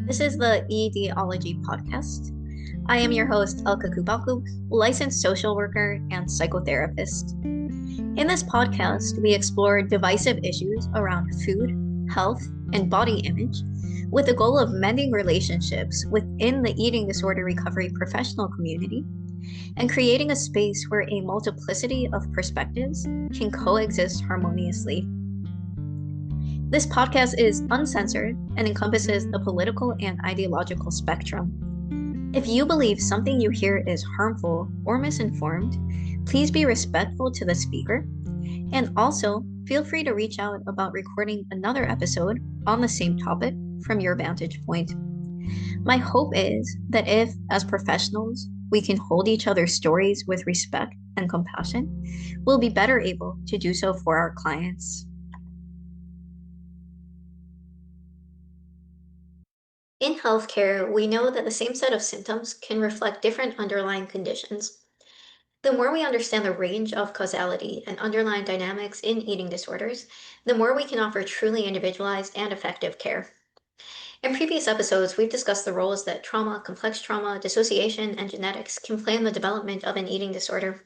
This is the Etiology podcast. I am your host, Elka Kubaku, licensed social worker and psychotherapist. In this podcast, we explore divisive issues around food, health, and body image with the goal of mending relationships within the eating disorder recovery professional community and creating a space where a multiplicity of perspectives can coexist harmoniously. This podcast is uncensored and encompasses the political and ideological spectrum. If you believe something you hear is harmful or misinformed, please be respectful to the speaker. And also, feel free to reach out about recording another episode on the same topic from your vantage point. My hope is that if, as professionals, we can hold each other's stories with respect and compassion, we'll be better able to do so for our clients. In healthcare, we know that the same set of symptoms can reflect different underlying conditions. The more we understand the range of causality and underlying dynamics in eating disorders, the more we can offer truly individualized and effective care. In previous episodes, we've discussed the roles that trauma, complex trauma, dissociation, and genetics can play in the development of an eating disorder.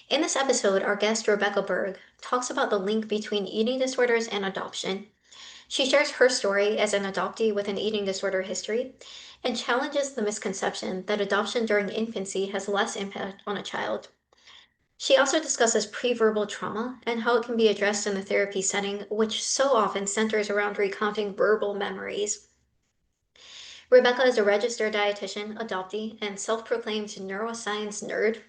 In this episode, our guest, Rebecca Berg, talks about the link between eating disorders and adoption. She shares her story as an adoptee with an eating disorder history and challenges the misconception that adoption during infancy has less impact on a child. She also discusses preverbal trauma and how it can be addressed in the therapy setting, which so often centers around recounting verbal memories. Rebecca is a registered dietitian, adoptee, and self proclaimed neuroscience nerd.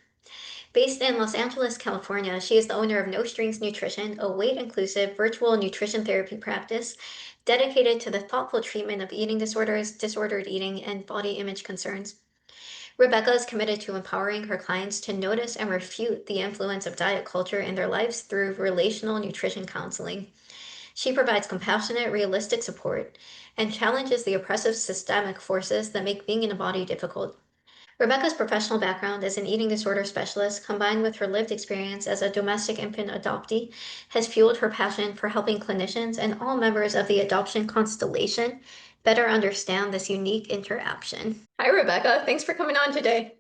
Based in Los Angeles, California, she is the owner of No Strings Nutrition, a weight inclusive virtual nutrition therapy practice dedicated to the thoughtful treatment of eating disorders, disordered eating, and body image concerns. Rebecca is committed to empowering her clients to notice and refute the influence of diet culture in their lives through relational nutrition counseling. She provides compassionate, realistic support and challenges the oppressive systemic forces that make being in a body difficult. Rebecca's professional background as an eating disorder specialist, combined with her lived experience as a domestic infant adoptee, has fueled her passion for helping clinicians and all members of the adoption constellation better understand this unique interaction. Hi, Rebecca. Thanks for coming on today.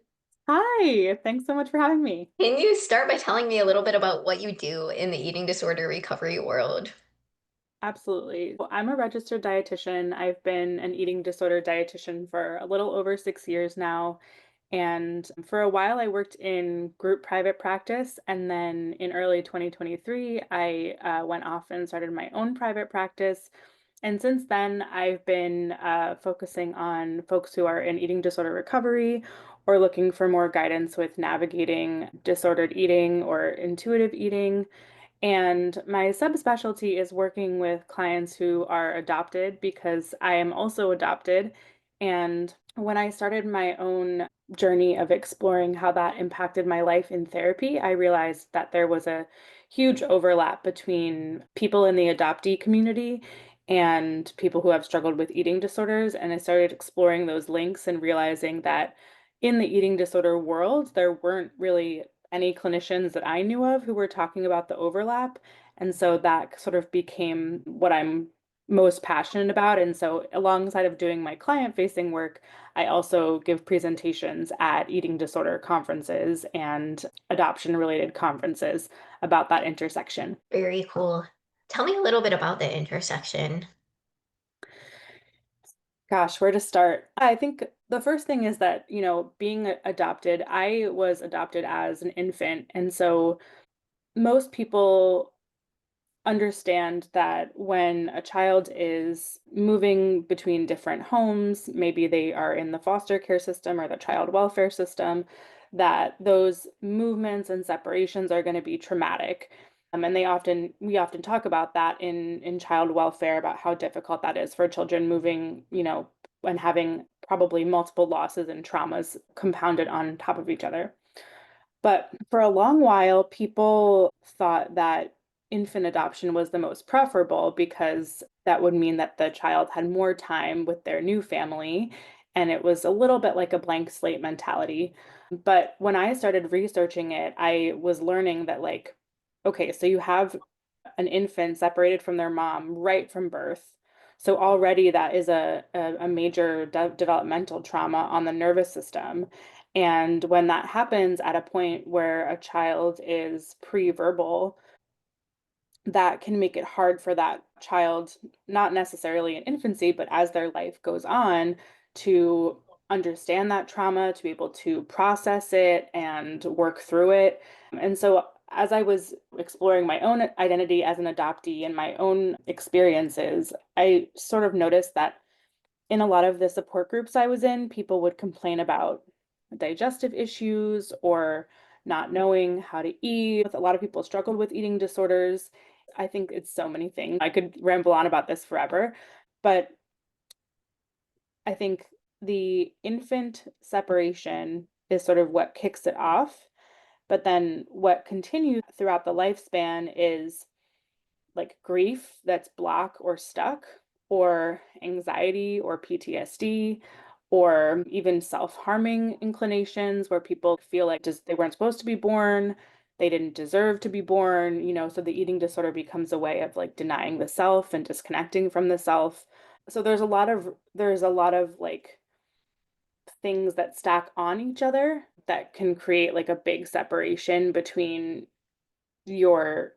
Hi, thanks so much for having me. Can you start by telling me a little bit about what you do in the eating disorder recovery world? Absolutely. Well, I'm a registered dietitian. I've been an eating disorder dietitian for a little over 6 years now. And for a while, I worked in group private practice. And then in early 2023, I went off and started my own private practice. And since then, I've been focusing on folks who are in eating disorder recovery or looking for more guidance with navigating disordered eating or intuitive eating. And my subspecialty is working with clients who are adopted because I am also adopted. And when I started my own journey of exploring how that impacted my life in therapy, I realized that there was a huge overlap between people in the adoptee community and people who have struggled with eating disorders. And I started exploring those links and realizing that in the eating disorder world, there weren't really any clinicians that I knew of who were talking about the overlap. And so that sort of became what I'm most passionate about. And so, alongside of doing my client facing work, I also give presentations at eating disorder conferences and adoption related conferences about that intersection. Very cool. Tell me a little bit about the intersection. Gosh, where to start? I think the first thing is that, being adopted, I was adopted as an infant. And so most people understand that when a child is moving between different homes, maybe they are in the foster care system or the child welfare system, that those movements and separations are going to be traumatic. And we often talk about that in child welfare about how difficult that is for children moving, and having probably multiple losses and traumas compounded on top of each other. But for a long while, people thought that infant adoption was the most preferable because that would mean that the child had more time with their new family. And it was a little bit like a blank slate mentality. But when I started researching it, I was learning that, like, okay, so you have an infant separated from their mom right from birth. So already that is a major developmental trauma on the nervous system. And when that happens at a point where a child is pre-verbal, that can make it hard for that child, not necessarily in infancy, but as their life goes on, to understand that trauma, to be able to process it and work through it. And so, as I was exploring my own identity as an adoptee and my own experiences, I sort of noticed that in a lot of the support groups I was in, people would complain about digestive issues or not knowing how to eat. A lot of people struggled with eating disorders. I think it's so many things. I could ramble on about this forever, but I think the infant separation is sort of what kicks it off. But then what continues throughout the lifespan is like grief that's block or stuck, or anxiety or PTSD, or even self-harming inclinations where people feel like just they weren't supposed to be born, they didn't deserve to be born, so the eating disorder becomes a way of like denying the self and disconnecting from the self. So there's a lot of like things that stack on each other that can create like a big separation between your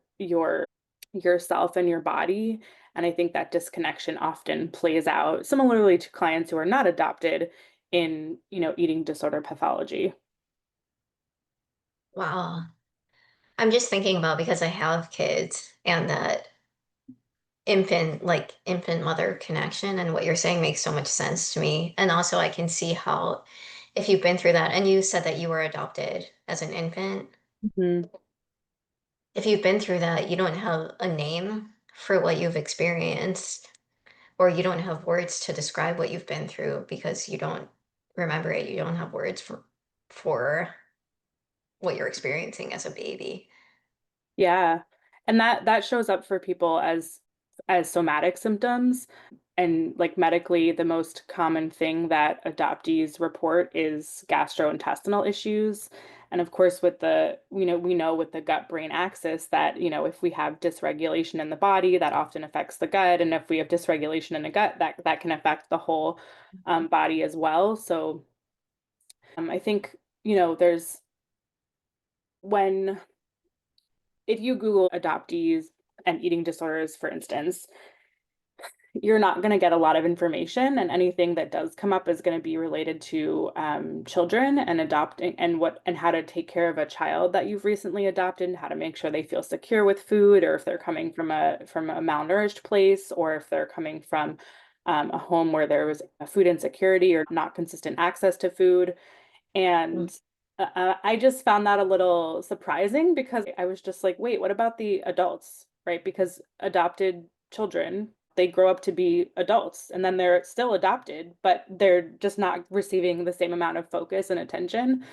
yourself and your body. And I think that disconnection often plays out similarly to clients who are not adopted in, eating disorder pathology. Wow. I'm just thinking about because I have kids and that infant mother connection, and what you're saying makes so much sense to me. And also I can see how if you've been through that and you said that you were adopted as an infant, Mhm. if you've been through that, you don't have a name for what you've experienced, or you don't have words to describe what you've been through because you don't remember it. You don't have words for what you're experiencing as a baby. Yeah. And that shows up for people as somatic symptoms. And like medically, the most common thing that adoptees report is gastrointestinal issues. And of course, we know with the gut-brain axis that, if we have dysregulation in the body, that often affects the gut. And if we have dysregulation in the gut, that can affect the whole body as well. So I think, there's when if you Google adoptees and eating disorders, for instance, you're not going to get a lot of information, and anything that does come up is going to be related to children and adopting and how to take care of a child that you've recently adopted, and how to make sure they feel secure with food, or if they're coming from a malnourished place, or if they're coming from a home where there was a food insecurity or not consistent access to food. Mm. And I just found that a little surprising because I was just like, wait, what about the adults, right? Because adopted children, they grow up to be adults and then they're still adopted, but they're just not receiving the same amount of focus and attention.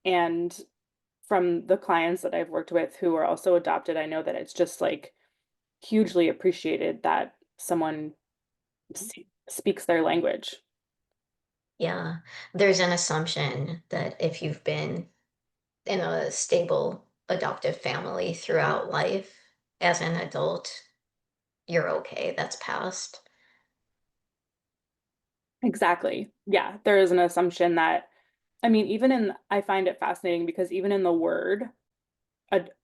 And from the clients that I've worked with who are also adopted, I know that it's just like hugely appreciated that someone speaks their language. Yeah. There's an assumption that if you've been in a stable adoptive family throughout life as an adult, you're okay. That's past. Exactly. Yeah, there is an assumption that, I mean, I find it fascinating because even in the word,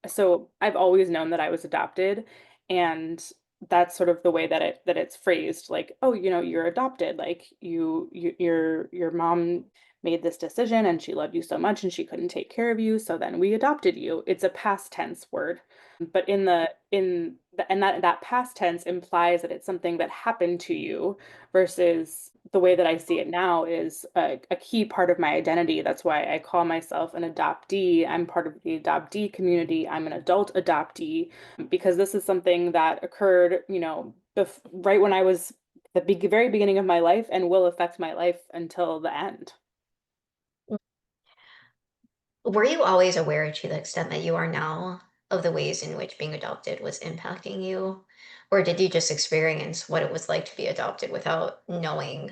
so I've always known that I was adopted, and that's sort of the way that it's phrased, like, oh, you're adopted, like your mom made this decision and she loved you so much and she couldn't take care of you, so then we adopted you. It's a past tense word, but and that past tense implies that it's something that happened to you, versus the way that I see it now is a key part of my identity. That's why I call myself an adoptee. I'm part of the adoptee community. I'm an adult adoptee because this is something that occurred, right when I was the very beginning of my life and will affect my life until the end. Were you always aware to the extent that you are now of the ways in which being adopted was impacting you? Or did you just experience what it was like to be adopted without knowing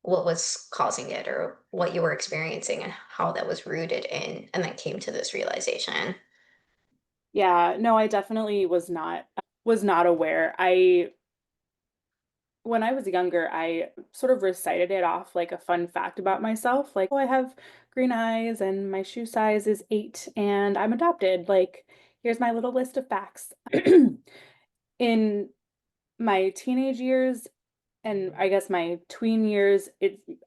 what was causing it or what you were experiencing and how that was rooted in, and then came to this realization? Yeah, no, I definitely was not aware. when I was younger, I sort of recited it off like a fun fact about myself. Like, oh, I have green eyes and my shoe size is 8 and I'm adopted. Like, here's my little list of facts. In my teenage years and I guess my tween years,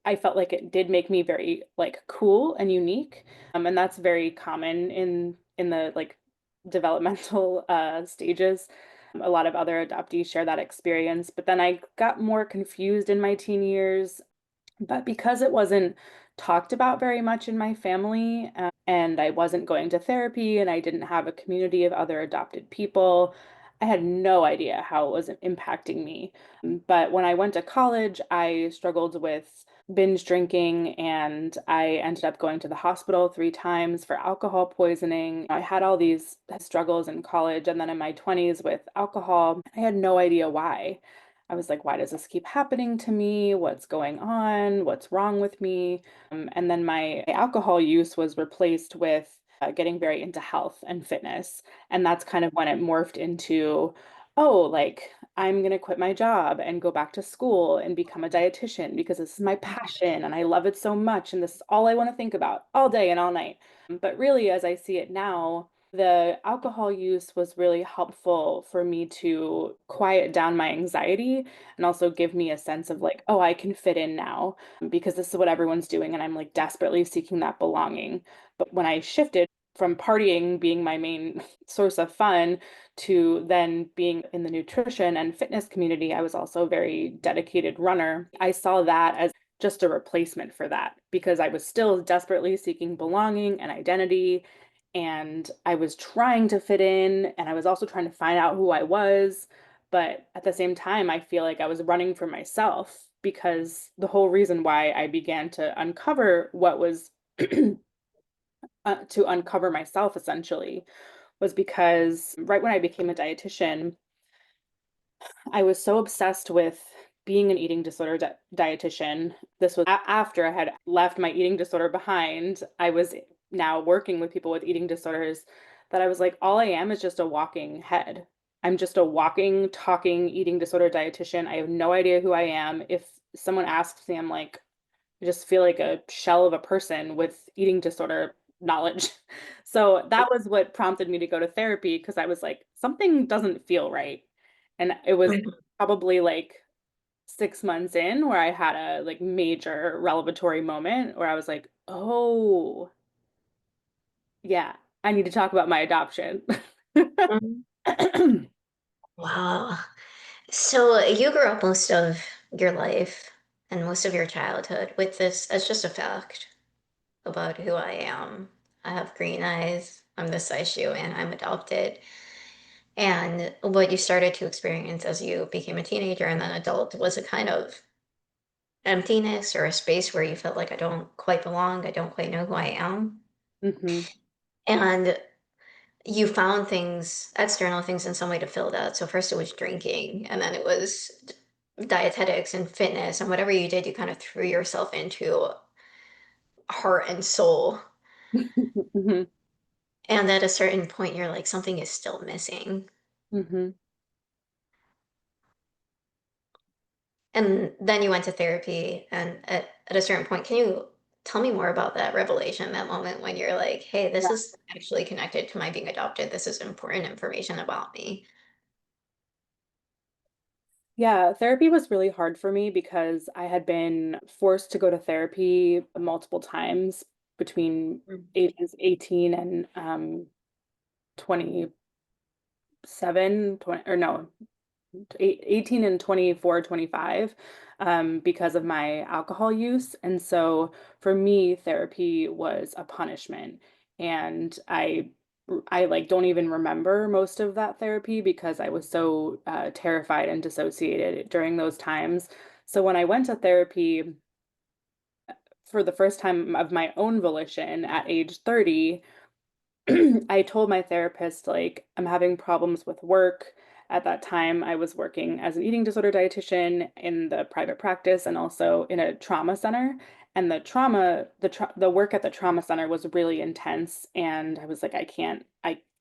I felt like it did make me very like cool and unique. And that's very common in the like developmental stages. A lot of other adoptees share that experience. But then I got more confused in my teen years. But because it wasn't talked about very much in my family, and I wasn't going to therapy, and I didn't have a community of other adopted people, I had no idea how it was impacting me. But when I went to college, I struggled with binge drinking and I ended up going to the hospital 3 times for alcohol poisoning. I had all these struggles in college and then in my 20s with alcohol. I had no idea why. I was like, why does this keep happening to me? What's going on? What's wrong with me? And then my alcohol use was replaced with getting very into health and fitness. And that's kind of when it morphed into, oh, like I'm going to quit my job and go back to school and become a dietitian because this is my passion and I love it so much. And this is all I want to think about all day and all night. But really, as I see it now, the alcohol use was really helpful for me to quiet down my anxiety and also give me a sense of like, oh, I can fit in now because this is what everyone's doing and I'm like desperately seeking that belonging. But when I shifted from partying being my main source of fun to then being in the nutrition and fitness community, I was also a very dedicated runner. I saw that as just a replacement for that because I was still desperately seeking belonging and identity. And I was trying to fit in, and I was also trying to find out who I was. But at the same time, I feel like I was running for myself because the whole reason why I began to uncover what was to uncover myself essentially was because right when I became a dietitian, I was so obsessed with being an eating disorder dietitian. This was after I had left my eating disorder behind. I was now working with people with eating disorders that I was like, all I am is just a walking head. I'm just a walking, talking eating disorder dietitian. I have no idea who I am. If someone asks me, I'm like, I just feel like a shell of a person with eating disorder knowledge. So that was what prompted me to go to therapy because I was like, something doesn't feel right. And it was Mhm. probably like 6 months in where I had a like major revelatory moment where I was like, oh, yeah, I need to talk about my adoption. Mhm. Wow. So you grew up most of your life and most of your childhood with this as just a fact about who I am. I have green eyes, I'm this size shoe, and I'm adopted. And what you started to experience as you became a teenager and then adult was a kind of emptiness or a space where you felt like I don't quite belong, I don't quite know who I am. Hmm. And you found things, external things in some way to fill that. So first it was drinking, and then it was dietetics and fitness, and whatever you did, you kind of threw yourself into heart and soul. Hmm. And at a certain point, you're like, something is still missing. Hmm. And then you went to therapy, and at a certain point, can you tell me more about that revelation, that moment when you're like, hey, this is actually connected to my being adopted. This is important information about me. Yeah, therapy was really hard for me because I had been forced to go to therapy multiple times between Mm. ages 18 and 27, 20, or no, 18 and 24, 25, because of my alcohol use. And so for me, therapy was a punishment. And I like don't even remember most of that therapy because I was so terrified and dissociated during those times. So when I went to therapy for the first time of my own volition at age 30, I told my therapist, like, I'm having problems with work. At that time, I was working as an eating disorder dietitian in the private practice and also in a trauma center. And the work at the trauma center was really intense. And I was like, I can't,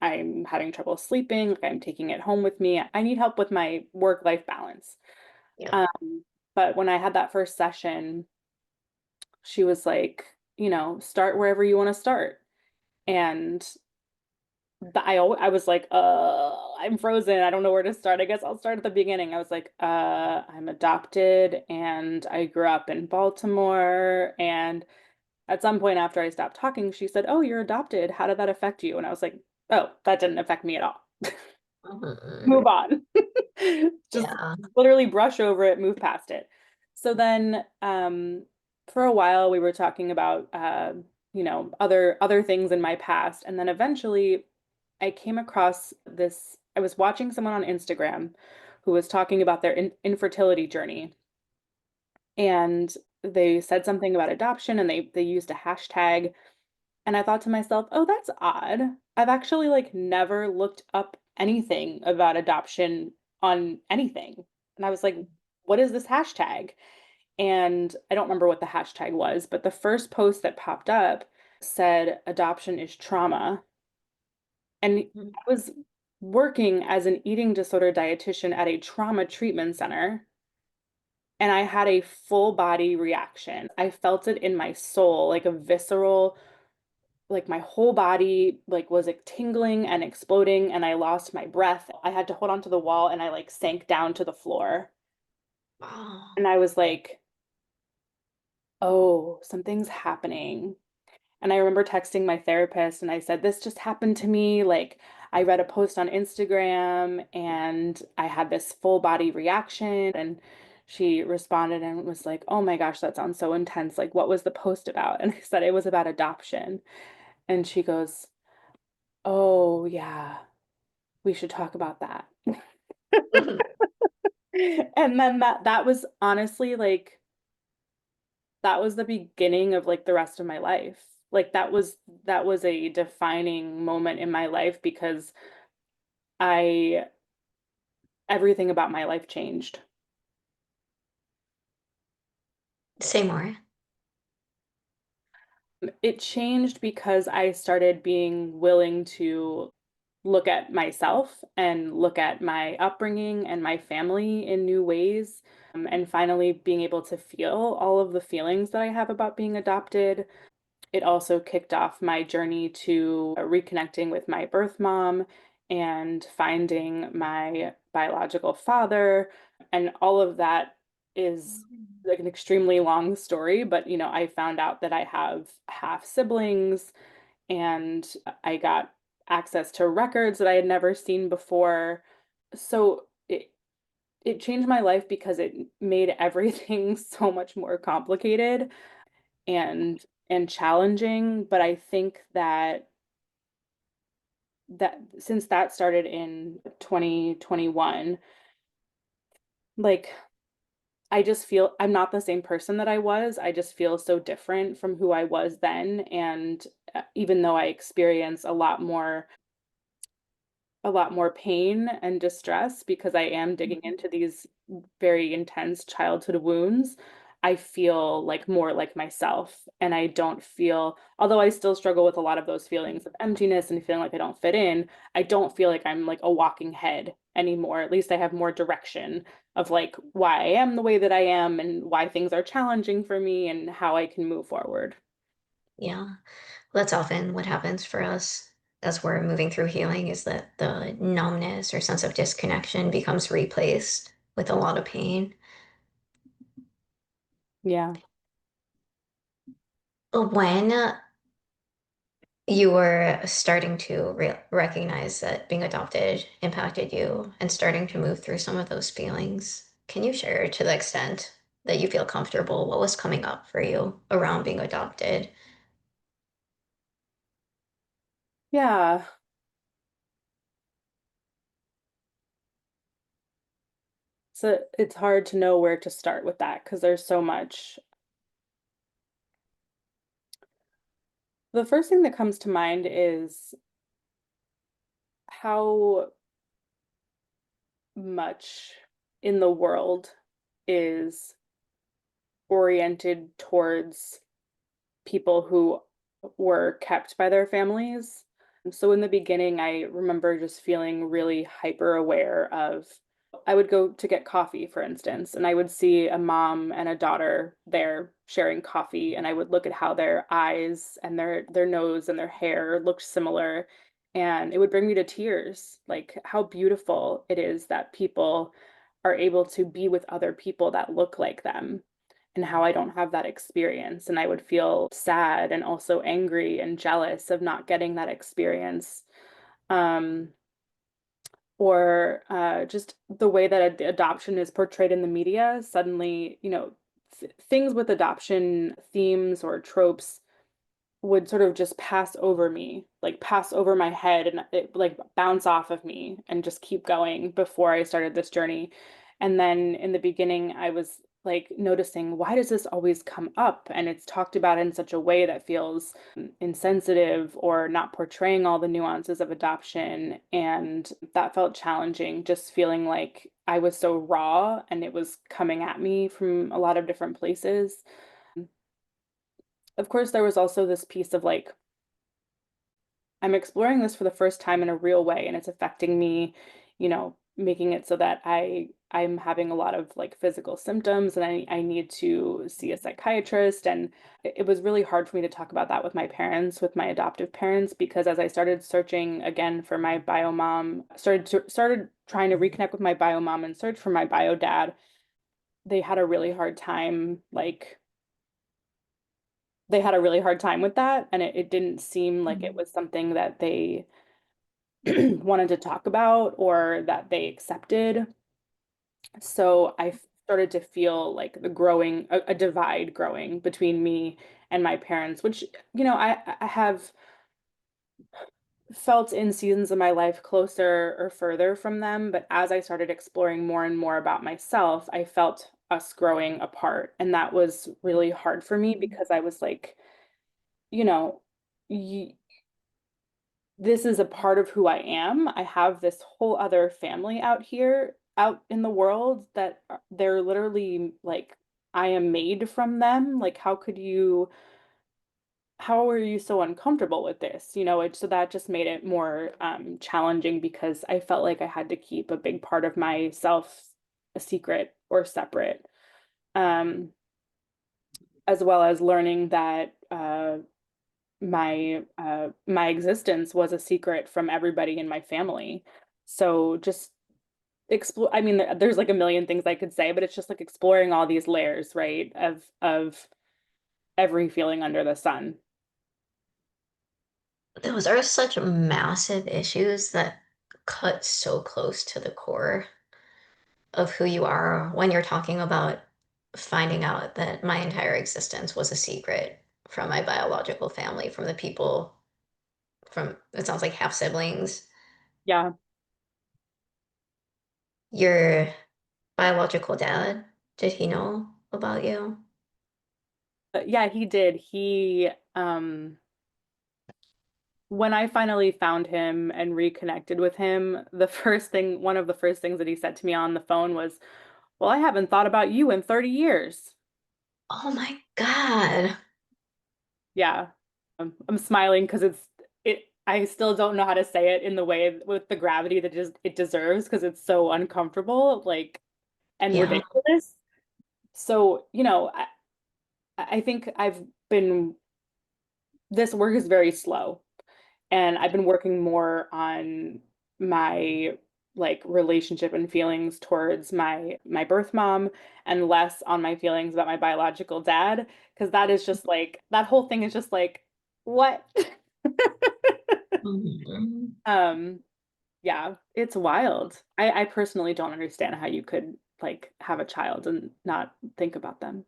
I'm having trouble sleeping. Like, I'm taking it home with me. I need help with my work-life balance. Yeah. Um, but when I had that first session, she was like, start wherever you want to start. And I was like, I'm frozen. I don't know where to start. I guess I'll start at the beginning. I was like, I'm adopted and I grew up in Baltimore. And at some point after I stopped talking, she said, "Oh, you're adopted. How did that affect you?" And I was like, "Oh, that didn't affect me at all." Mhm. Move on. Just Yeah. literally brush over it, move past it. So then for a while we were talking about other things in my past. And then eventually I came across this, I was watching someone on Instagram who was talking about their infertility journey. And they said something about adoption and they used a hashtag. And I thought to myself, oh, that's odd. I've actually like never looked up anything about adoption on anything. And I was like, what is this hashtag? And I don't remember what the hashtag was, but the first post that popped up said adoption is trauma. And Mhm. I was working as an eating disorder dietitian at a trauma treatment center. And I had a full body reaction. I felt it in my soul, like a visceral, like my whole body like was like tingling and exploding and I lost my breath. I had to hold onto the wall and I like sank down to the floor. Oh. And I was like, "Oh, something's happening." And I remember texting my therapist and I said, "This just happened to me. Like I read a post on Instagram and I had this full body reaction." And she responded and was like, "Oh my gosh, that sounds so intense. Like what was the post about?" And I said it was about adoption. And she goes, "Oh, yeah. We should talk about that." Mhm. And then that was honestly like that was the beginning of like the rest of my life. Like that was a defining moment in my life because I everything about my life changed. Say more. It changed because I started being willing to look at myself and look at my upbringing and my family in new ways, and finally being able to feel all of the feelings that I have about being adopted. It also kicked off my journey to reconnecting with my birth mom and finding my biological father. And all of that is like an extremely long story, but I found out that I have half siblings and I got access to records that I had never seen before. So it changed my life because it made everything so much more complicated and challenging, but I think that since that started in 2021, like I just feel I'm not the same person that I was. I just feel so different from who I was then. And even though I experience a lot more pain and distress because I am digging into these very intense childhood wounds, I feel like more like myself. And I don't feel, although I still struggle with a lot of those feelings of emptiness and feeling like I don't fit in, I don't feel like I'm like a walking head anymore. At least I have more direction of like why I am the way that I am and why things are challenging for me and how I can move forward. Yeah. That's often what happens for us as we're moving through healing is that the numbness or sense of disconnection becomes replaced with a lot of pain. Yeah. When you were starting to recognize that being adopted impacted you and starting to move through some of those feelings, can you share to the extent that you feel comfortable what was coming up for you around being adopted? Yeah. So it's hard to know where to start with that because there's so much. The first thing that comes to mind is how much in the world is oriented towards people who were kept by their families. So in the beginning, I remember just feeling really hyper aware of I would go to get coffee, for instance, and I would see a mom and a daughter there sharing coffee, and I would look at how their eyes and their nose and their hair looked similar, and it would bring me to tears, like how beautiful it is that people are able to be with other people that look like them, and how I don't have that experience, and I would feel sad and also angry and jealous of not getting that experience. Um, or just the way that adoption is portrayed in the media, suddenly, things with adoption themes or tropes would sort of just pass over me, like pass over my head and it like bounce off of me and just keep going before I started this journey. And then in the beginning, I was like noticing, why does this always come up? And it's talked about in such a way that feels insensitive or not portraying all the nuances of adoption. And that felt challenging, just feeling like I was so raw and it was coming at me from a lot of different places. Of course, there was also this piece of like, I'm exploring this for the first time in a real way, and it's affecting me, making it so that I'm having a lot of like physical symptoms and I need to see a psychiatrist. And it was really hard for me to talk about that with my parents, with my adoptive parents, because as I started searching again for my bio mom, started trying to reconnect with my bio mom and search for my bio dad, they had a really hard time like they had a really hard time with that, and it didn't seem like it Mhm. was something that they wanted to talk about or that they accepted. So I started to feel like a divide growing between me and my parents, which, I have felt in seasons of my life closer or further from them. But as I started exploring more and more about myself, I felt us growing apart. And that was really hard for me because I was like, you know, y this is a part of who I am. I have this whole other family out here, out in the world that they're literally like, I am made from them. Like, how are you so uncomfortable with this? So that just made it more challenging because I felt like I had to keep a big part of myself a secret or separate, um, as well as learning that my existence was a secret from everybody in my family. So just explore, I mean, there's like a million things I could say, but it's just like exploring all these layers, right, of every feeling under the sun. Those are such massive issues that cut so close to the core of who you are when you're talking about finding out that my entire existence was a secret from my biological family, from the people, from it sounds like half siblings. Yeah. Your biological dad, did he know about you? But yeah, he did. When I finally found him and reconnected with him, one of the first things that he said to me on the phone was, well, I haven't thought about you in 30 years. Oh my God. Yeah. I'm smiling because I still don't know how to say it in the way with the gravity that it deserves because it's so uncomfortable, like, and Yeah. ridiculous. So, I think this work is very slow, and I've been working more on my like relationship and feelings towards my birth mom and less on my feelings about my biological dad, because that is just like that whole thing is just like what? Mhm. Um, yeah, it's wild. I personally don't understand how you could like have a child and not think about them.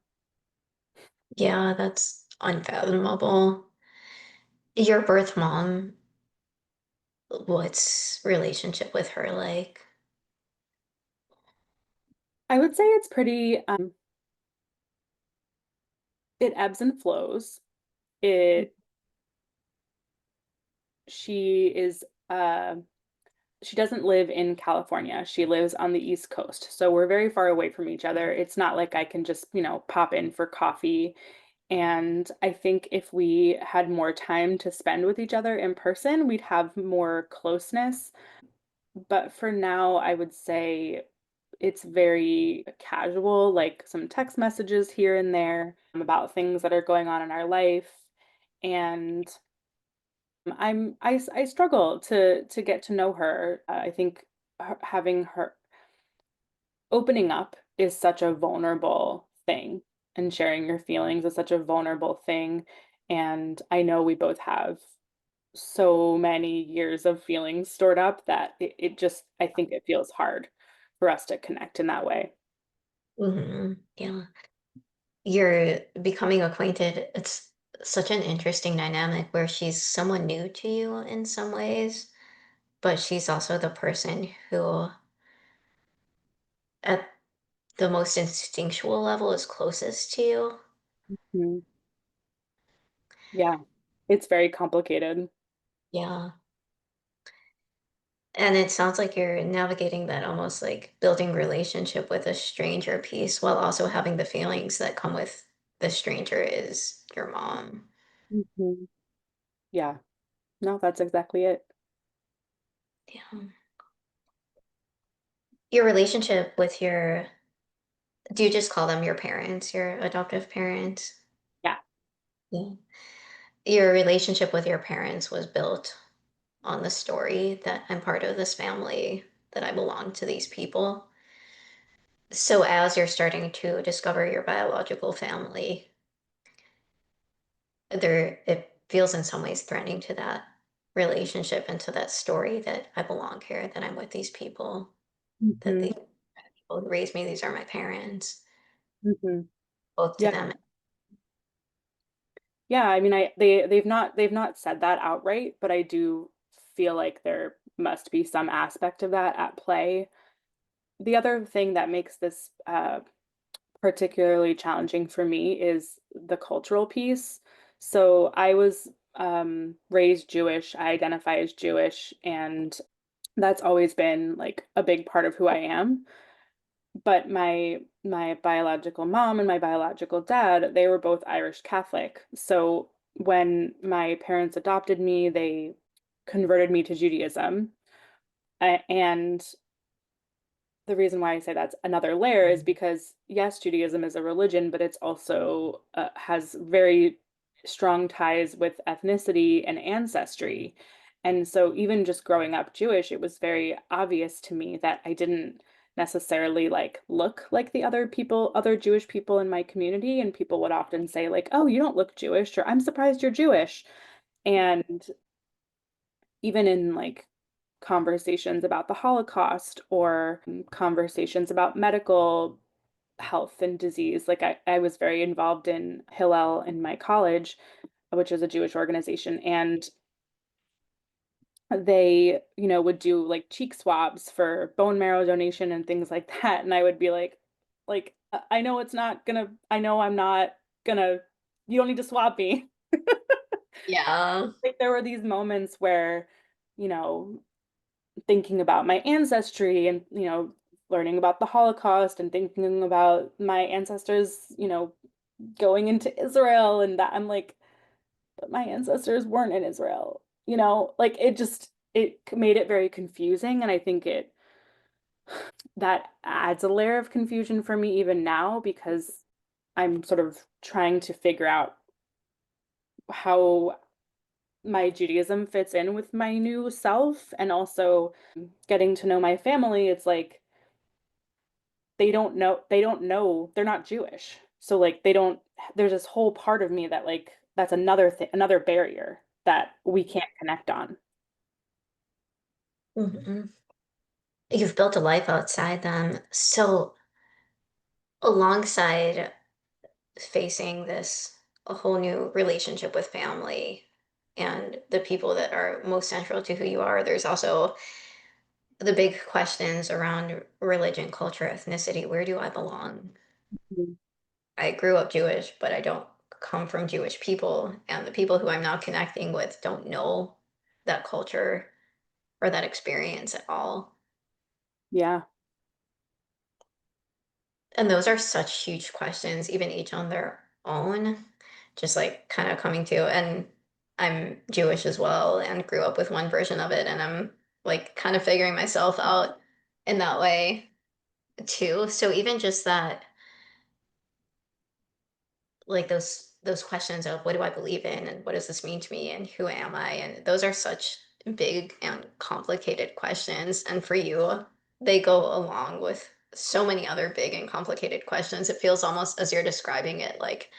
Yeah, that's unfathomable. Your birth mom, what's relationship with her like? I would say it's pretty it ebbs and flows. It she is she doesn't live in California. She lives on the East Coast. So we're very far away from each other. It's not like I can just, pop in for coffee. And I think if we had more time to spend with each other in person, we'd have more closeness. But for now, I would say It's very casual, like some text messages here and there about things that are going on in our life. And I struggle to get to know her. I think having her opening up is such a vulnerable thing, and sharing your feelings is such a vulnerable thing. And I know we both have so many years of feelings stored up that it just, I think it feels hard for us to connect in that way. Yeah. You're becoming acquainted. It's such an interesting dynamic where she's someone new to you in some ways, but she's also the person who, at the most instinctual level, is closest to you. Mhm. Yeah, it's very complicated. Yeah. And it sounds like you're navigating that almost like building relationship with a stranger piece while also having the feelings that come with the stranger is your mom. Mhm. Yeah, no, that's exactly it. Yeah. Your relationship with your, do you just call them your parents, your adoptive parents? Yeah. Yeah. Your relationship with your parents was built on the story that I'm part of this family, that I belong to these people. So as you're starting to discover your biological family, there it feels in some ways threatening to that relationship and to that story that I belong here, that I'm with these people, that Mhm. these people who raised me, these are my parents, Mhm. both to Yeah. them. Yeah, I mean, they've not said that outright, but I do feel like there must be some aspect of that at play. The other thing that makes this particularly challenging for me is the cultural piece. So I was raised Jewish, I identify as Jewish, and that's always been like a big part of who I am. But my biological mom and my biological dad, they were both Irish Catholic. So when my parents adopted me, they converted me to Judaism. And the reason why I say that's another layer is because yes, Judaism is a religion, but it's also has very strong ties with ethnicity and ancestry. And so even just growing up Jewish, it was very obvious to me that I didn't necessarily like look like the other people, other Jewish people in my community. And people would often say like, "Oh, you don't look Jewish," or "I'm surprised you're Jewish." And even in like conversations about the Holocaust or conversations about medical health and disease. Like I was very involved in Hillel in my college, which is a Jewish organization, and they, would do like cheek swabs for bone marrow donation and things like that. And I would be like, I know it's not gonna, I know I'm not gonna, you don't need to swab me. Yeah. Like there were these moments where, you know, thinking about my ancestry and, learning about the Holocaust and thinking about my ancestors, going into Israel and that I'm like, but my ancestors weren't in Israel, like it made it very confusing. And I think that adds a layer of confusion for me even now because I'm sort of trying to figure out how my Judaism fits in with my new self and also getting to know my family. It's like they don't know they're not Jewish. So like they don't there's this whole part of me that like that's another thing, another barrier that we can't connect on. Mhm. You've built a life outside them. So alongside facing this a whole new relationship with family and the people that are most central to who you are, there's also the big questions around religion, culture, ethnicity. Where do I belong? Mhm. I grew up Jewish, but I don't come from Jewish people, and the people who I'm now connecting with don't know that culture or that experience at all. Yeah. And those are such huge questions, even each on their own, just like kind of coming to. And I'm Jewish as well and grew up with one version of it. And I'm like kind of figuring myself out in that way. too. So even just that, like those questions of what do I believe in and what does this mean to me and who am I? And those are such big and complicated questions. And for you, they go along with so many other big and complicated questions. It feels almost as you're describing it like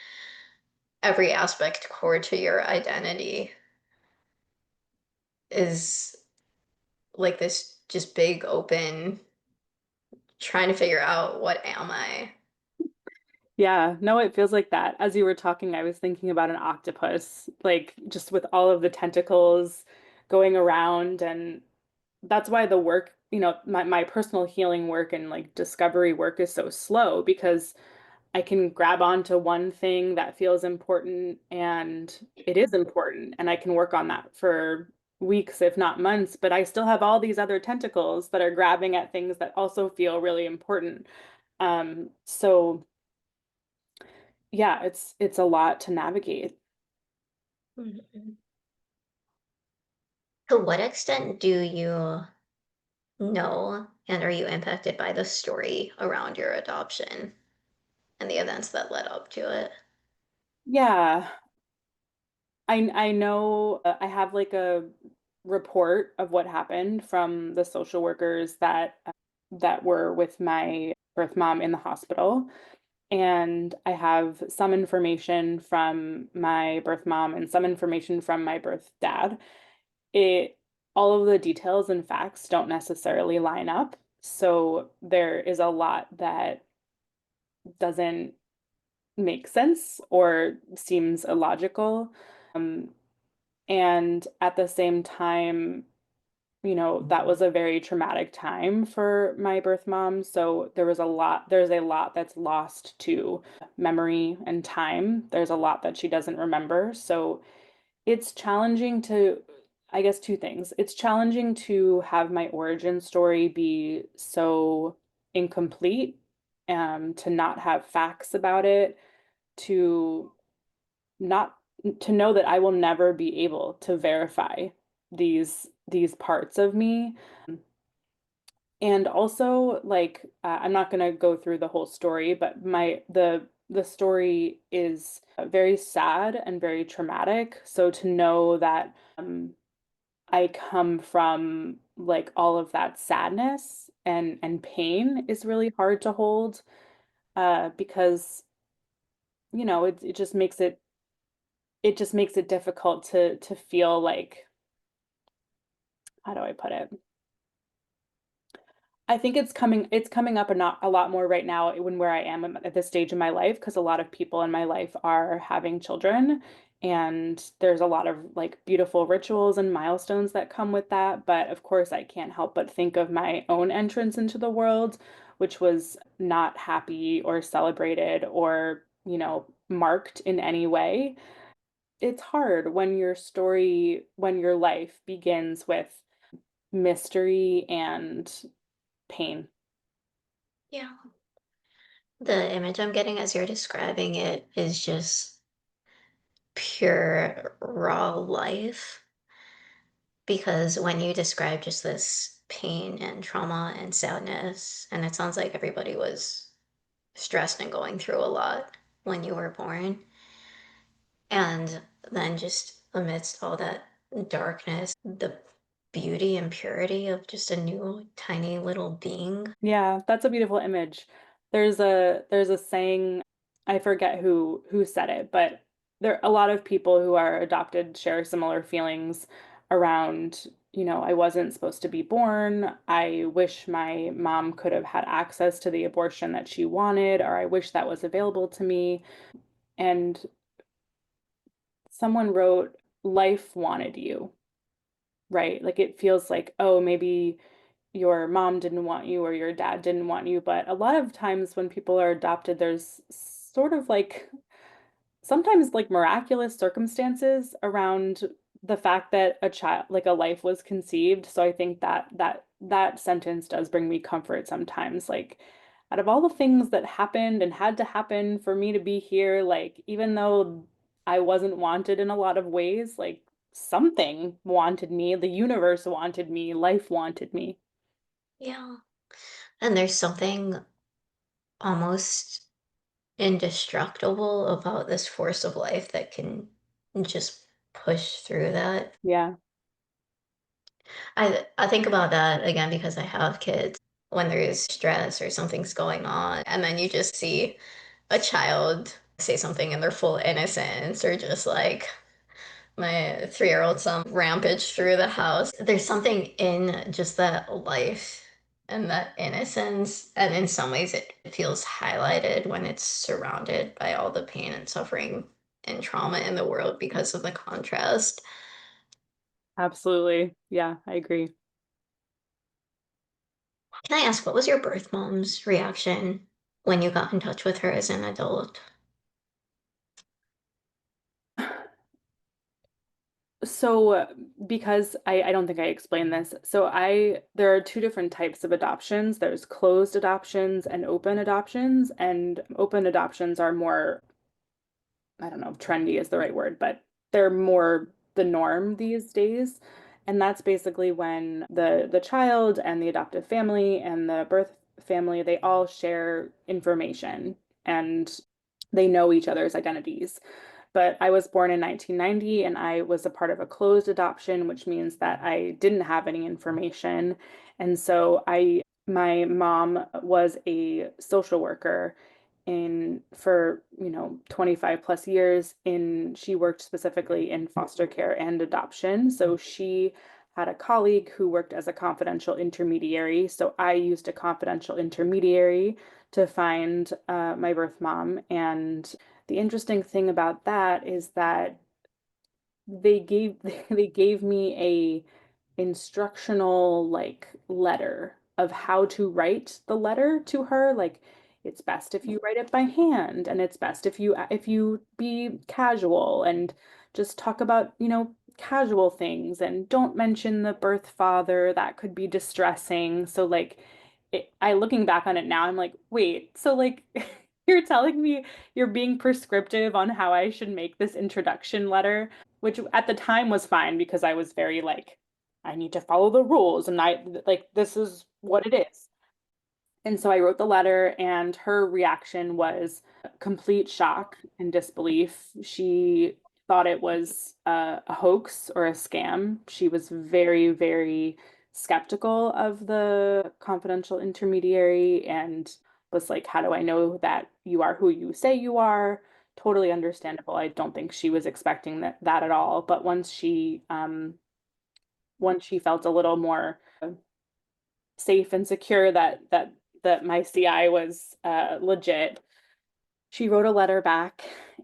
every aspect core to your identity is like this just big open trying to figure out what am I. Yeah, no, it feels like that. As you were talking, I was thinking about an octopus, like just with all of the tentacles going around. And that's why the work, my personal healing work and like discovery work is so slow because I can grab onto one thing that feels important and it is important. And I can work on that for weeks, if not months, but I still have all these other tentacles that are grabbing at things that also feel really important. So yeah, it's a lot to navigate. Mhm. To what extent do you know and are you impacted by the story around your adoption and the events that led up to it? Yeah, I know I have like a report of what happened from the social workers that were with my birth mom in the hospital. And I have some information from my birth mom and some information from my birth dad. It All of the details and facts don't necessarily line up. So there is a lot that doesn't make sense or seems illogical. Um, and at the same time, that was a very traumatic time for my birth mom. So there's a lot that's lost to memory and time. There's a lot that she doesn't remember. So it's challenging to, I guess, two things. It's challenging to have my origin story be so incomplete, to not have facts about it, to not to know that I will never be able to verify these parts of me. And also, like, I'm not going to go through the whole story, but the story is very sad and very traumatic. So to know that I come from like all of that sadness and pain is really hard to hold, because it just makes it difficult to feel like, how do I put it? I think it's coming up a lot more right now when where I am at this stage in my life because a lot of people in my life are having children and there's a lot of like beautiful rituals and milestones that come with that. But of course, I can't help but think of my own entrance into the world, which was not happy or celebrated or, marked in any way. It's hard when when your life begins with mystery and pain. Yeah. The image I'm getting as you're describing it is just pure raw life. Because when you describe just this pain and trauma and sadness, and it sounds like everybody was stressed and going through a lot when you were born, and then just amidst all that darkness, the beauty and purity of just a new tiny little being. Yeah, that's a beautiful image. There's a saying, I forget who said it, but there a lot of people who are adopted share similar feelings around, I wasn't supposed to be born. I wish my mom could have had access to the abortion that she wanted, or I wish that was available to me. And someone wrote, life wanted you, right? Like it feels like, oh, maybe your mom didn't want you or your dad didn't want you. But a lot of times when people are adopted, there's sort of like sometimes like miraculous circumstances around the fact that a child, like a life was conceived. So I think that sentence does bring me comfort sometimes. Like out of all the things that happened and had to happen for me to be here, like even though I wasn't wanted in a lot of ways, like something wanted me, the universe wanted me, life wanted me. Yeah. And there's something almost indestructible about this force of life that can just push through that. Yeah, I think about that again because I have kids. When there's stress or something's going on, and then you just see a child say something in their full innocence, or just like my 3-year-old son rampage through the house. There's something in just that life and that innocence, and in some ways it feels highlighted when it's surrounded by all the pain and suffering and trauma in the world because of the contrast. absolutely. Yeah, I agree. Can I ask, what was your birth mom's reaction when you got in touch with her as an adult? So, because I don't think I explained this. So there are two different types of adoptions. There's closed adoptions and open adoptions, and open adoptions are more, I don't know if trendy is the right word, but they're more the norm these days. And that's basically when the child and the adoptive family and the birth family, they all share information and they know each other's identities. But I was born in 1990 and I was a part of a closed adoption, which means that I didn't have any information. And so my mom was a social worker for 25 plus years. She worked specifically in foster care and adoption. So she had a colleague who worked as a confidential intermediary. So I used a confidential intermediary to find my birth mom. And the interesting thing about that is that they gave they gave me a instructional like letter of how to write the letter to her. Like, it's best if you write it by hand, and it's best if you be casual and just talk about, casual things, and don't mention the birth father. That could be distressing. So like I looking back on it now, I'm like, wait, so like you're telling me you're being prescriptive on how I should make this introduction letter, which at the time was fine because I was very like, I need to follow the rules and this is what it is. And so I wrote the letter, and her reaction was complete shock and disbelief. She thought it was a hoax or a scam. She was very, very skeptical of the confidential intermediary and was like, how do I know that you are who you say you are? Totally understandable. I don't think she was expecting that at all. But once she felt a little more safe and secure that my CI was legit, she wrote a letter back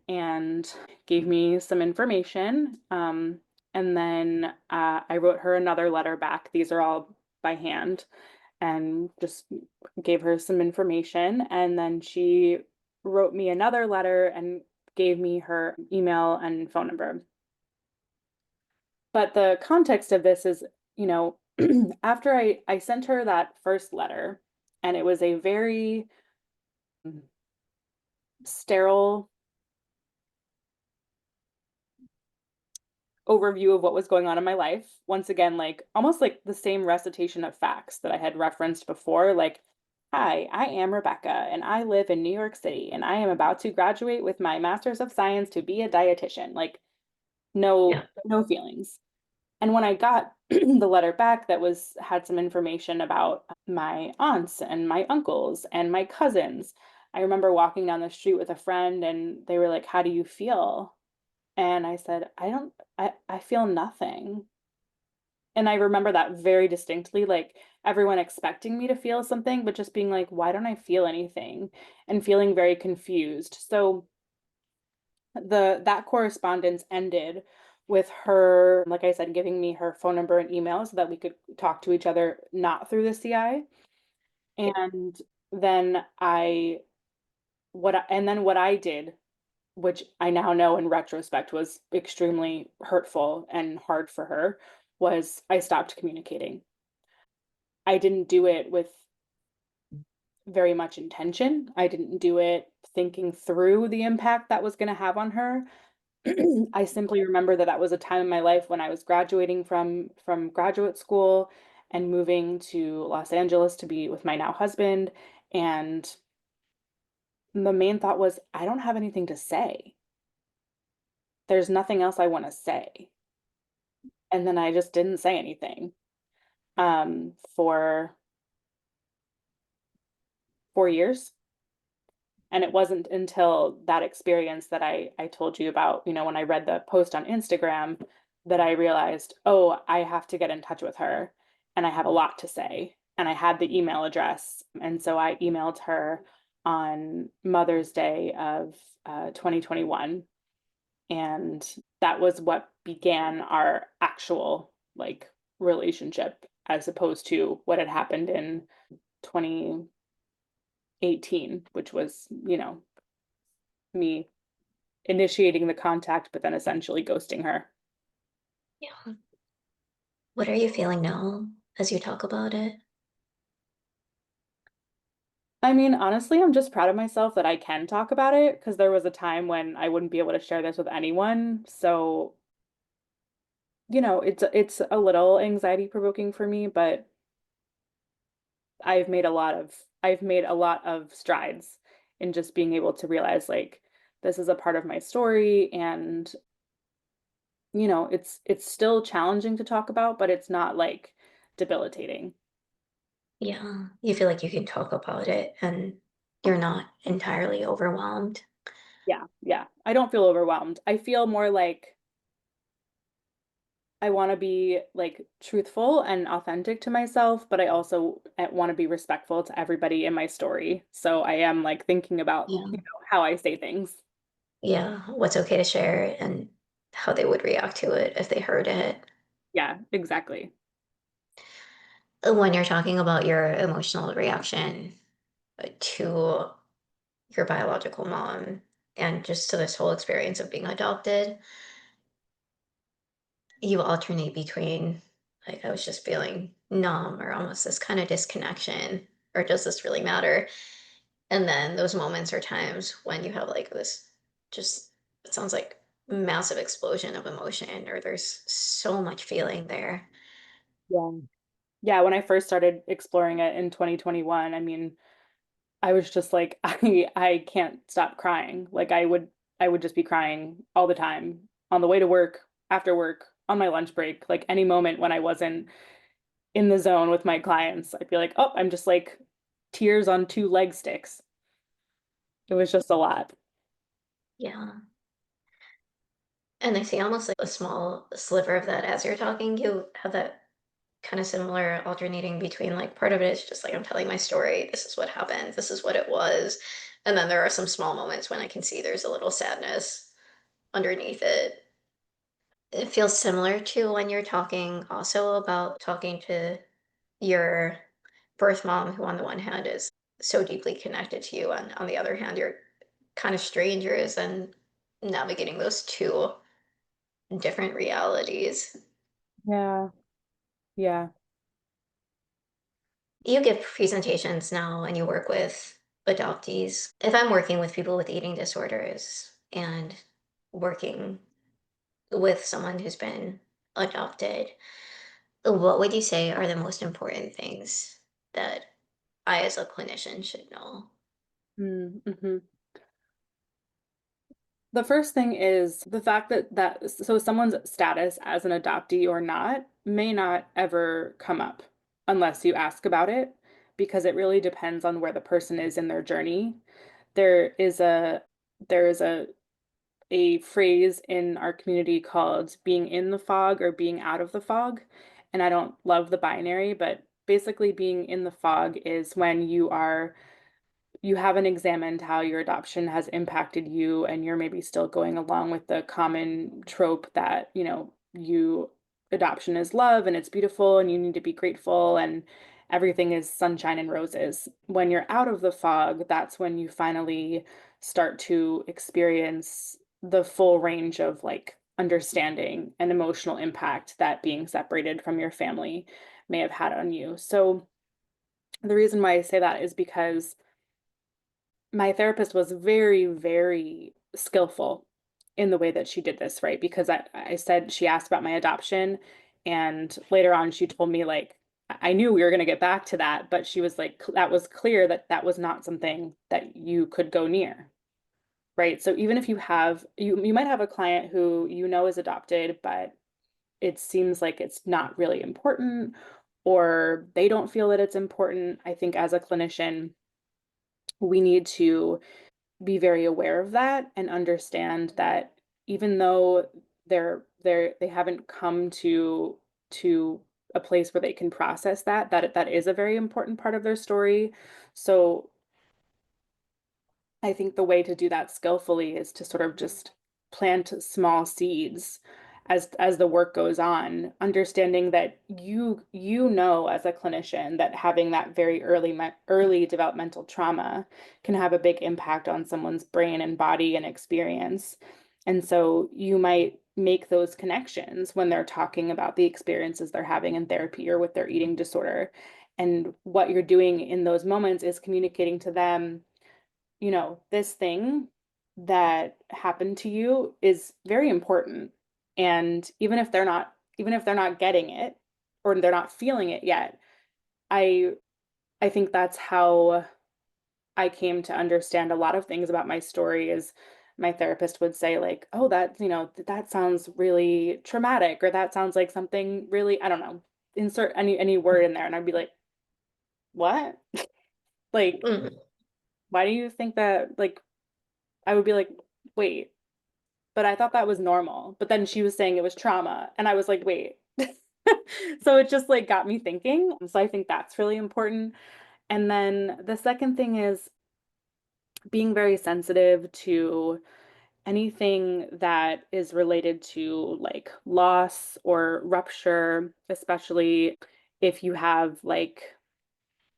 and gave me some information. And then I wrote her another letter back. These are all by hand, and just gave her some information. And then she wrote me another letter and gave me her email and phone number. But the context of this is, you know, after I sent her that first letter, and it was a very sterile overview of what was going on in my life. Once again, like almost like the same recitation of facts that I had referenced before, like, hi, I am Rebecca and I live in New York City and I am about to graduate with my master's of science to be a dietitian. Like, Yeah. no feelings. And when I got the letter back that was had some information about my aunts and my uncles and my cousins, I remember walking down the street with a friend and they were like, "How do you feel?" And I said, I feel nothing." And I remember that very distinctly, like everyone expecting me to feel something, but just being like, why don't I feel anything? And feeling very confused. So that correspondence ended with her, like I said, giving me her phone number and email so that we could talk to each other not through the CI. And then what I did, which I now know in retrospect was extremely hurtful and hard for her, was I stopped communicating. I didn't do it with very much intention. I didn't do it thinking through the impact that was going to have on her. I simply remember that was a time in my life when I was graduating from graduate school and moving to Los Angeles to be with my now husband. And the main thought was, I don't have anything to say. There's nothing else I want to say. And then I just didn't say anything for 4 years. And it wasn't until that experience that I told you about, when I read the post on Instagram, that I realized, oh, I have to get in touch with her and I have a lot to say. And I had the email address. And so I emailed her on Mother's Day of 2021. And that was what began our actual like relationship as opposed to what had happened in 2018, which was, me initiating the contact, but then essentially ghosting her. Yeah. What are you feeling now as you talk about it? I mean, honestly, I'm just proud of myself that I can talk about it because there was a time when I wouldn't be able to share this with anyone. So, it's a little anxiety provoking for me, but I've made a lot of strides in just being able to realize like this is a part of my story and it's still challenging to talk about, but it's not like debilitating. Yeah, you feel like you can talk about it and you're not entirely overwhelmed. Yeah, yeah. I don't feel overwhelmed. I feel more like I want to be like truthful and authentic to myself, but I also want to be respectful to everybody in my story. So I am like thinking about, Yeah. how I say things. Yeah, what's okay to share and how they would react to it if they heard it. Yeah, exactly. When you're talking about your emotional reaction to your biological mom and just to this whole experience of being adopted, you alternate between, like, I was just feeling numb or almost this kind of disconnection, or does this really matter? And then those moments or times when you have like this just, it sounds like massive explosion of emotion, or there's so much feeling there. Yeah. Yeah, when I first started exploring it in 2021, I mean, I was just like I can't stop crying. Like I would just be crying all the time on the way to work, after work, on my lunch break, like any moment when I wasn't in the zone with my clients, I'd be like, "Oh, I'm just like tears on two leg sticks." It was just a lot. Yeah. And I see almost like a small sliver of that as you're talking. You have that kind of similar alternating between like part of it is just like I'm telling my story, this is what happened, this is what it was. And then there are some small moments when I can see there's a little sadness underneath it. It feels similar to when you're talking also about talking to your birth mom, who on the one hand is so deeply connected to you, and on the other hand, you're kind of strangers and navigating those two different realities. Yeah. Yeah. You give presentations now and you work with adoptees. If I'm working with people with eating disorders and working with someone who's been adopted, what would you say are the most important things that I, as a clinician, should know? Mm-hmm. The first thing is the fact that so someone's status as an adoptee or not may not ever come up unless you ask about it because it really depends on where the person is in their journey. There is a there is a phrase in our community called being in the fog or being out of the fog. And I don't love the binary, but basically being in the fog is when you haven't examined how your adoption has impacted you and you're maybe still going along with the common trope that, you adoption is love and it's beautiful and you need to be grateful and everything is sunshine and roses. When you're out of the fog, that's when you finally start to experience the full range of like understanding and emotional impact that being separated from your family may have had on you. So the reason why I say that is because my therapist was very, very skillful in the way that she did this, right? Because I said she asked about my adoption, and later on she told me like I knew we were going to get back to that, but she was like, that was clear that that was not something that you could go near. Right. So even if you might have a client who you know is adopted, but it seems like it's not really important, or they don't feel that it's important. I think as a clinician, we need to be very aware of that and understand that even though they haven't come to a place where they can process that is a very important part of their story. So I think the way to do that skillfully is to sort of just plant small seeds as the work goes on, understanding that you know as a clinician that having that very early developmental trauma can have a big impact on someone's brain and body and experience. And so you might make those connections when they're talking about the experiences they're having in therapy or with their eating disorder. And what you're doing in those moments is communicating to them, this thing that happened to you is very important. And even if they're not getting it or they're not feeling it yet, I I think that's how I came to understand a lot of things about my story. Is my therapist would say like, "Oh, that sounds really traumatic," or "That sounds like something really, I don't know, insert any word in there." And I'd be like, "What?" Like, Mhm. why do you think that, like, I would be like, "Wait, but I thought that was normal." But then she was saying it was trauma. And I was like, wait. So it just like got me thinking. So I think that's really important. And then the second thing is being very sensitive to anything that is related to like loss or rupture, especially if you have like,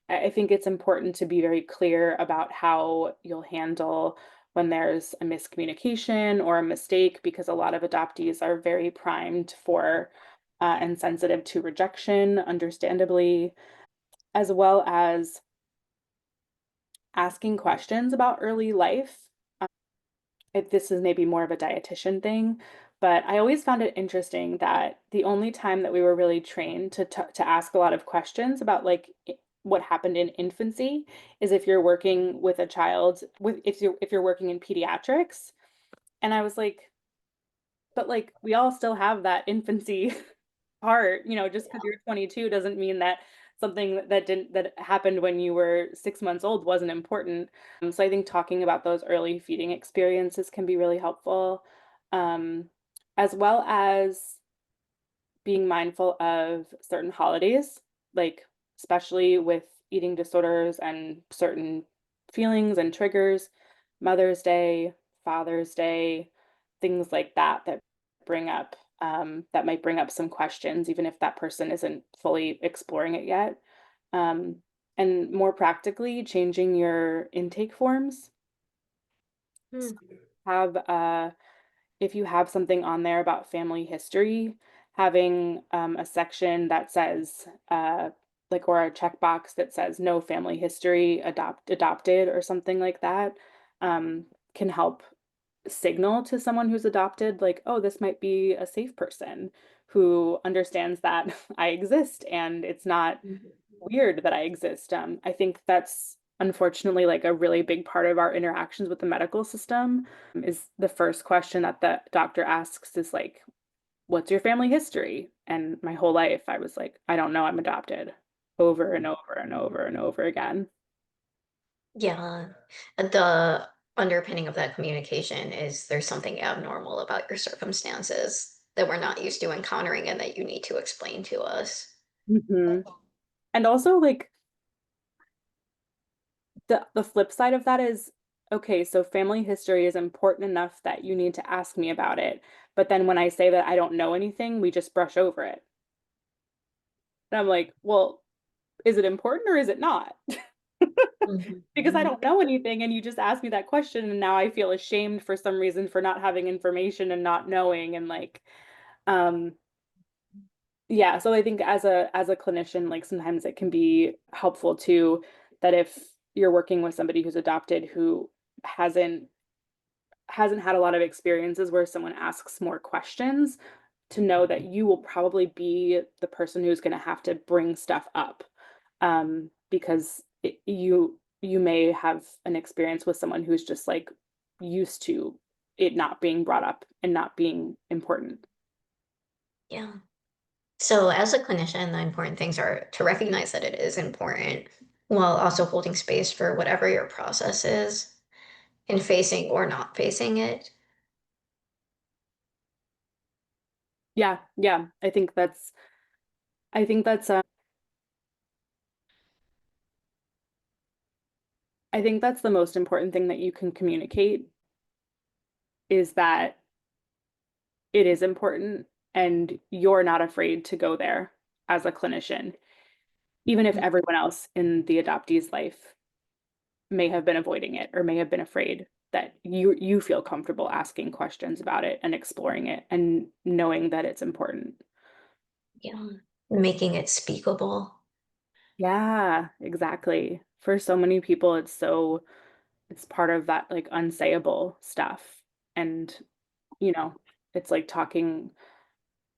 I think it's important to be very clear about how you'll handle when there's a miscommunication or a mistake, because a lot of adoptees are very primed for and sensitive to rejection, understandably, as well as asking questions about early life. If this is maybe more of a dietitian thing, but I always found it interesting that the only time that we were really trained to ask a lot of questions about like what happened in infancy is if you're working with a child with if you're working in pediatrics. And I was like, but like we all still have that infancy part, just because you're 22 doesn't mean that something that happened when you were 6 months old wasn't important. So I think talking about those early feeding experiences can be really helpful, um, as well as being mindful of certain holidays, like especially with eating disorders and certain feelings and triggers, Mother's Day, Father's Day, things like that bring up that might bring up some questions, even if that person isn't fully exploring it yet. Um, and more practically, changing your intake forms. So Mm. have if you have something on there about family history, having a section that says, like, or a checkbox that says no family history, adopted, or something like that, can help signal to someone who's adopted, like, oh, this might be a safe person who understands that I exist and it's not weird that I exist. I think that's unfortunately like a really big part of our interactions with the medical system. Is the first question that the doctor asks is like, what's your family history? And my whole life I was like, I don't know, I'm adopted, over and over and over and over again. Yeah. The underpinning of that communication is there's something abnormal about your circumstances that we're not used to encountering and that you need to explain to us. Mhm. And also like the flip side of that is, okay, so family history is important enough that you need to ask me about it. But then when I say that I don't know anything, we just brush over it. And I'm like, well, is it important or is it not? Because I Mhm. don't know anything and you just asked me that question and now I feel ashamed for some reason for not having information and not knowing, and like um yeah, so I think as a clinician, like sometimes it can be helpful too, that if you're working with somebody who's adopted who hasn't hasn't had a lot of experiences where someone asks more questions, to know that you will probably be the person who's going to have to bring stuff up, because you may have an experience with someone who's just like used to it not being brought up and not being important. Yeah. So, as a clinician, the important things are to recognize that it is important while also holding space for whatever your process is and facing or not facing it. Yeah, yeah. I think that's I think that's the most important thing that you can communicate is that it is important and you're not afraid to go there as a clinician, even if everyone else in the adoptee's life may have been avoiding it or may have been afraid, that you feel comfortable asking questions about it and exploring it and knowing that it's important. Yeah. Making it speakable. Yeah, exactly. For so many people, it's part of that like unsayable stuff. And, you know, it's like talking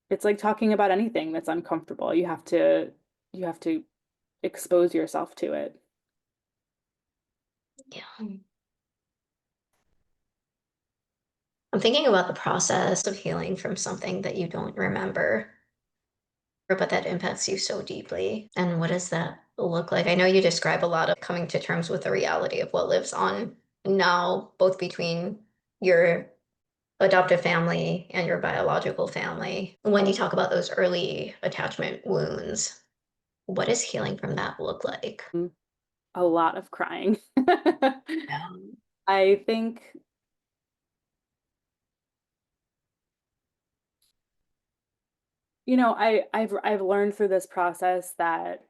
it's like talking about anything that's uncomfortable. You have to expose yourself to it. Yeah. I'm thinking about the process of healing from something that you don't remember, but that impacts you so deeply. And what does that look like? I know you describe a lot of coming to terms with the reality of what lives on now, both between your adoptive family and your biological family. When you talk about those early attachment wounds, what does healing from that look like? Mm, a lot of crying. Yeah. I think, I've learned through this process that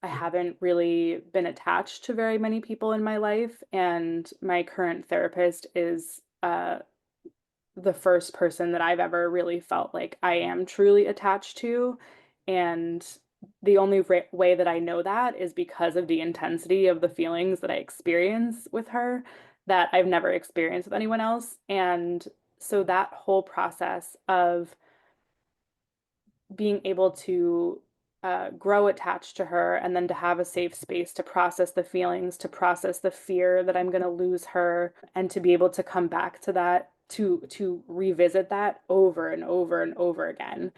I haven't really been attached to very many people in my life, and my current therapist is the first person that I've ever really felt like I am truly attached to. And the only way that I know that is because of the intensity of the feelings that I experience with her that I've never experienced with anyone else. And so that whole process of being able to grow attached to her and then to have a safe space to process the feelings, to process the fear that I'm going to lose her, and to be able to come back to that, to revisit that over and over and over again.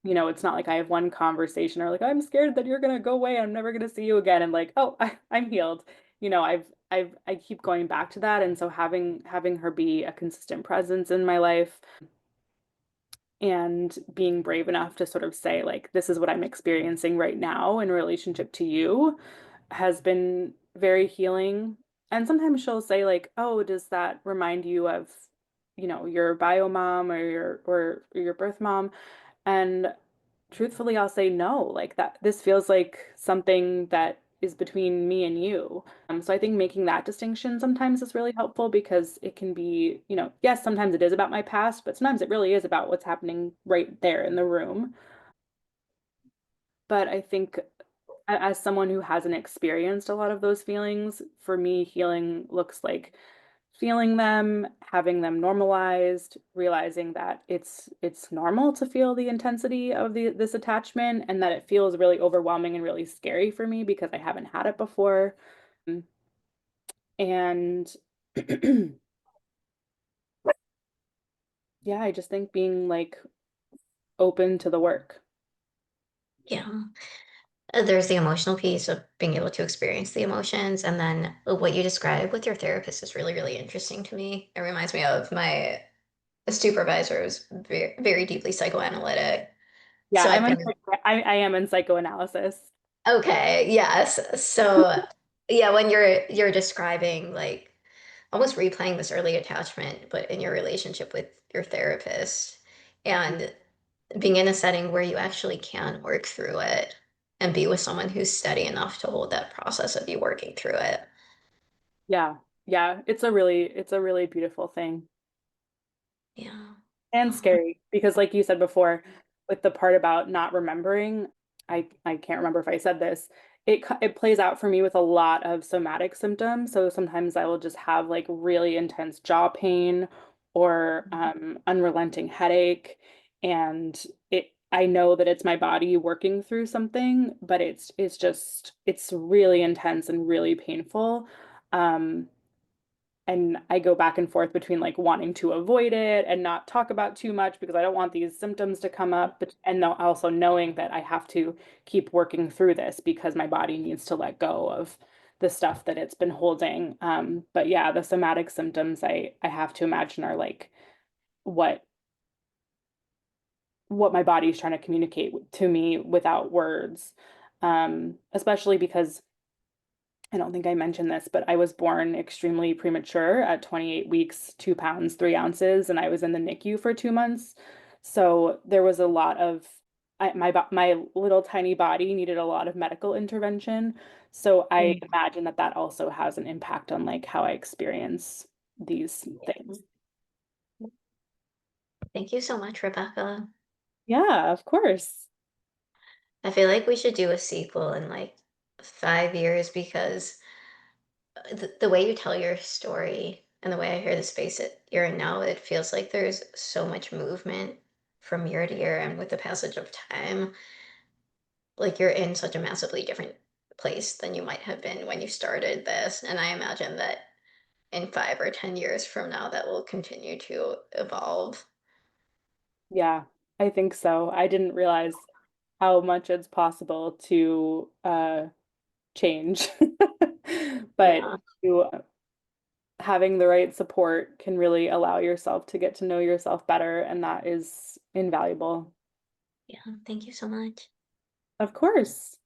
It's not like I have one conversation or like I'm scared that you're going to go away, I'm never going to see you again, and like, oh, I'm healed. I keep going back to that, and so having her be a consistent presence in my life and being brave enough to sort of say like this is what I'm experiencing right now in relationship to you has been very healing. And sometimes she'll say like, oh, does that remind you of your bio mom or your birth mom? And truthfully, I'll say no, like that this feels like something that is between me and you. So I think making that distinction sometimes is really helpful because it can be, yes, sometimes it is about my past, but sometimes it really is about what's happening right there in the room. But I think as someone who hasn't experienced a lot of those feelings, for me, healing looks like feeling them, having them normalized, realizing that it's normal to feel the intensity of this attachment and that it feels really overwhelming and really scary for me because I haven't had it before. And yeah, I just think being like open to the work. Yeah. There's the emotional piece of being able to experience the emotions. And then what you describe with your therapist is really, really interesting to me. It reminds me of my supervisor who's very, very deeply psychoanalytic. Yeah, So I've been, I am in psychoanalysis. okay, yes. So yeah, when you're describing like almost replaying this early attachment, but in your relationship with your therapist and being in a setting where you actually can work through it and be with someone who's steady enough to hold that process of you working through it. Yeah. Yeah, it's a really beautiful thing. Yeah. And Um, scary because like you said before, with the part about not remembering, I can't remember if I said this. It plays out for me with a lot of somatic symptoms. So sometimes I will just have like really intense jaw pain or unrelenting headache. and I know that it's my body working through something, but it's really intense and really painful. Um, and I go back and forth between like wanting to avoid it and not talk about too much because I don't want these symptoms to come up, but and also knowing that I have to keep working through this because my body needs to let go of the stuff that it's been holding. But yeah, the somatic symptoms I have to imagine are like what what my body is trying to communicate to me without words. Especially because I don't think I mentioned this, but I was born extremely premature at 28 weeks, 2 pounds, 3 ounces, and I was in the NICU for 2 months. So there was a lot of my little tiny body needed a lot of medical intervention. So I Mm. imagine that that also has an impact on like how I experience these Yeah. things. Thank you so much, Rebecca. Yeah, of course. I feel like we should do a sequel in like 5 years because the way you tell your story and the way I hear the space that you're in now, it feels like there's so much movement from year to year, and with the passage of time, like you're in such a massively different place than you might have been when you started this. And I imagine that in 5 or 10 years from now, that will continue to evolve. Yeah, I think so. I didn't realize how much it's possible to change. But Yeah, you having the right support can really allow yourself to get to know yourself better, and that is invaluable. yeah. Thank you so much. Of course.